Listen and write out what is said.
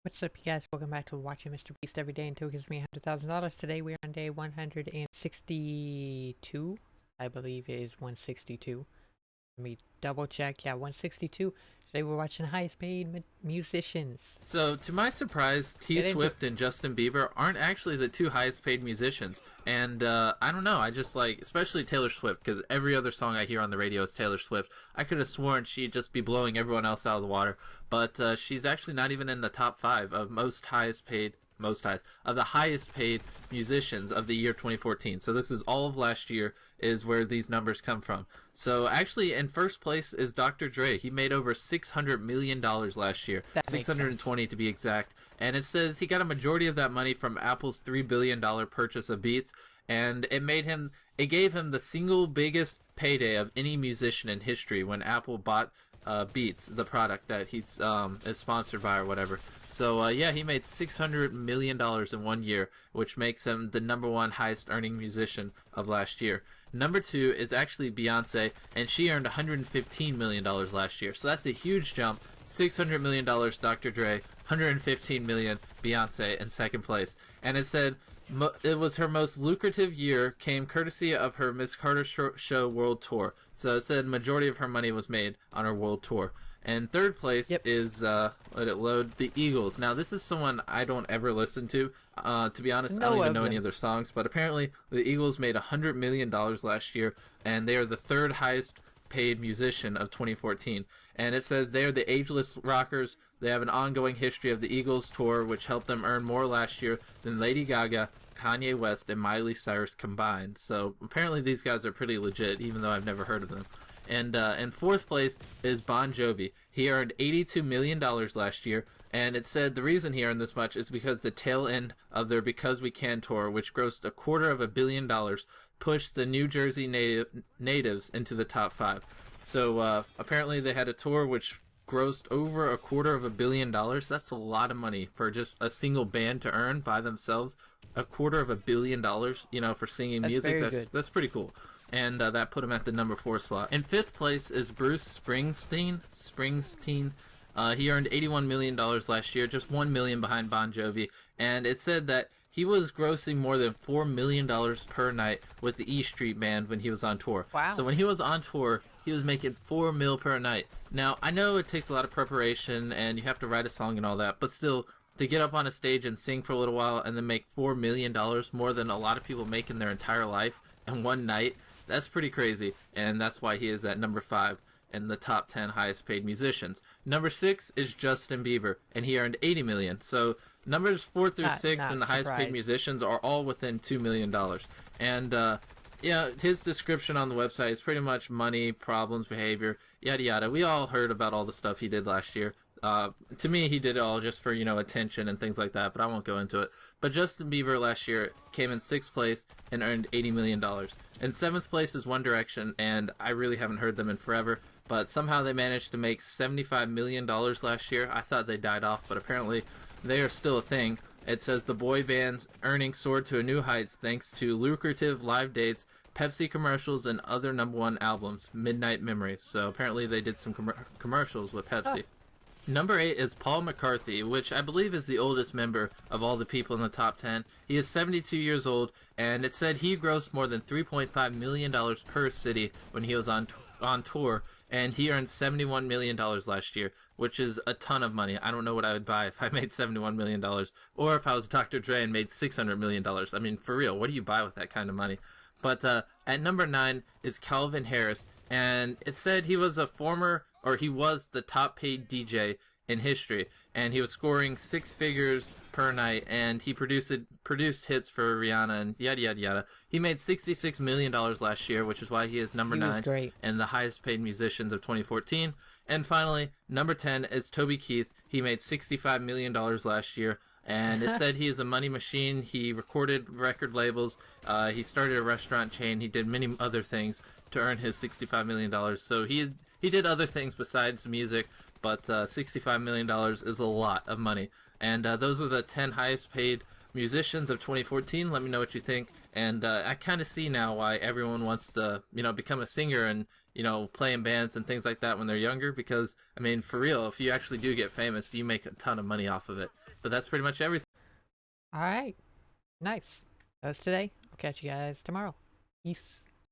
What's up, you guys? Welcome back to watching Mr. Beast every day until it gives me $100,000. Today we are on day 162. I believe it is 162. Let me double check. Yeah, 162. Today we're watching highest paid musicians. So, to my surprise, T Swift and Justin Bieber aren't actually the two highest paid musicians. And I don't know, I just like, especially Taylor Swift, because every other song I hear on the radio is Taylor Swift. I could have sworn she'd just be blowing everyone else out of the water. But she's actually not even in the top 5 of of the highest paid musicians of the year 2014. So this is all of last year is where these numbers come from. So actually in first place is Dr. Dre. He made over $600 million last year. That 620 to be exact. And it says he got a majority of that money from Apple's $3 billion purchase of Beats. And it gave him the single biggest payday of any musician in history when Apple bought Beats, the product that he's is sponsored by or whatever. So yeah, he made $600 million in 1 year, which makes him the #1 highest earning musician of last year. Number 2 is actually Beyonce, and she earned $115 million last year. So that's a huge jump. $600 million Dr. Dre, $115 million Beyonce in second place. And it said it was her most lucrative year, came courtesy of her Miss Carter Show World Tour. So it said majority of her money was made on her world tour. And third place is, let it load, the Eagles. Now, this is someone I don't ever listen to. To be honest, I don't even know any of their songs. But apparently, the Eagles made $100 million last year, and they are the third highest paid musician of 2014. And it says they are the ageless rockers. They have an ongoing history of the Eagles tour, which helped them earn more last year than Lady Gaga, Kanye West, and Miley Cyrus combined. So apparently these guys are pretty legit, even though I've never heard of them. And in fourth place is Bon Jovi. He earned $82 million last year, and it said the reason he earned this much is because the tail end of their Because We Can tour, which grossed $250 million, pushed the New Jersey natives into the top 5. So apparently they had a tour which grossed over $250 million. That's a lot of money for just a single band to earn by themselves. $250 million, you know, for singing music. That's pretty cool. And that put him at the number 4 slot. In fifth place is Bruce Springsteen. He earned $81 million last year, just $1 million behind Bon Jovi. And it said that he was grossing more than $4 million per night with the E Street Band when he was on tour. Wow. So when he was on tour, he was making $4 million per night. Now, I know it takes a lot of preparation and you have to write a song and all that, but still, to get up on a stage and sing for a little while and then make $4 million, more than a lot of people make in their entire life in one night, that's pretty crazy. And that's why he is at number 5 in the top 10 highest paid musicians. Number 6 is Justin Bieber, and he earned $80 million. So numbers 4 through 6 in the highest paid musicians are all within $2 million. And yeah, his description on the website is pretty much money, problems, behavior, yada yada. We all heard about all the stuff he did last year. To me, he did it all just for, you know, attention and things like that, but I won't go into it. But Justin Bieber last year came in 6th place and earned $80 million. In 7th place is One Direction, and I really haven't heard them in forever, but somehow they managed to make $75 million last year. I thought they died off, but apparently they are still a thing. It says the boy band's earnings soared to a new heights thanks to lucrative live dates, Pepsi commercials, and other #1 albums, Midnight Memories. So apparently they did some commercials with Pepsi. Number 8 is Paul McCartney, which I believe is the oldest member of all the people in the top 10. He is 72 years old, and it said he grossed more than $3.5 million per city when he was on tour, and he earned $71 million last year, which is a ton of money. I don't know what I would buy if I made $71 million, or if I was Dr. Dre and made $600 million. I mean, for real, what do you buy with that kind of money? But at number 9 is Calvin Harris, and it said he was he was the top paid DJ in history, and he was scoring 6 figures per night, and he produced hits for Rihanna and yada yada yada. He made $66 million last year, which is why he is number 9 and the highest paid musicians of 2014. And finally, number 10 is Toby Keith. He made $65 million last year. And it said he is a money machine. He recorded record labels. He started a restaurant chain. He did many other things to earn his $65 million. So he did other things besides music, but $65 million is a lot of money. And those are the 10 highest paid musicians of 2014. Let me know what you think. And I kind of see now why everyone wants to, you know, become a singer and, you know, play in bands and things like that when they're younger. Because, I mean, for real, if you actually do get famous, you make a ton of money off of it. But that's pretty much everything. All right. Nice. That was today. I'll catch you guys tomorrow. Peace.